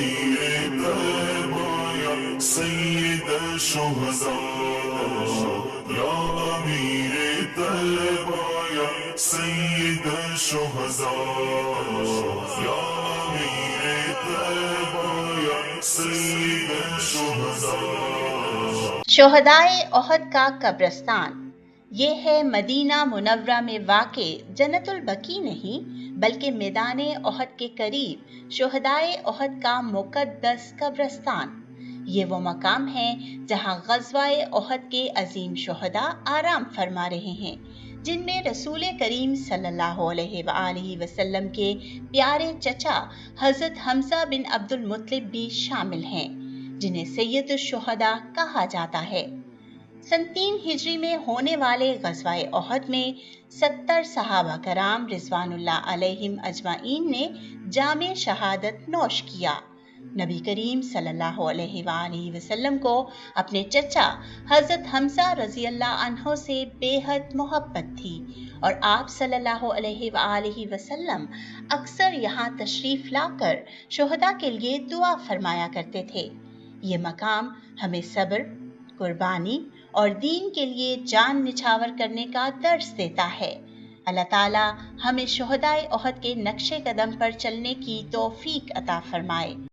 امیر طیبہ یا سید الشہداء، یا امیر طیبہ یا سید الشہداء، یا امیر طیبہ یا سید الشہداء۔ شہدائے احد کا قبرستان یہ ہے مدینہ منورہ میں واقع جنت البقیع نہیں بلکہ میدان احد کے قریب شہدائے احد کا مقدس قبرستان۔ یہ وہ مقام ہے جہاں غزوہ احد کے عظیم شہداء آرام فرما رہے ہیں، جن میں رسول کریم صلی اللہ علیہ وآلہ وسلم کے پیارے چچا حضرت حمزہ بن عبد المطلب بھی شامل ہیں، جنہیں سید الشہداء کہا جاتا ہے۔ سن 3 ہجری میں ہونے والے غزوہ احد میں 70 صحابہ کرام رضوان اللہ علیہم اجمعین نے جام شہادت نوش کیا۔ نبی کریم صلی اللہ علیہ وآلہ وسلم کو اپنے چچا حضرت حمزہ رضی اللہ عنہ سے بے حد محبت تھی اور آپ صلی اللہ علیہ وآلہ وسلم اکثر یہاں تشریف لا کر شہداء کے لیے دعا فرمایا کرتے تھے۔ یہ مقام ہمیں صبر، قربانی اور دین کے لیے جان نچھاور کرنے کا درس دیتا ہے۔ اللہ تعالی ہمیں شہدائے احد کے نقش قدم پر چلنے کی توفیق عطا فرمائے۔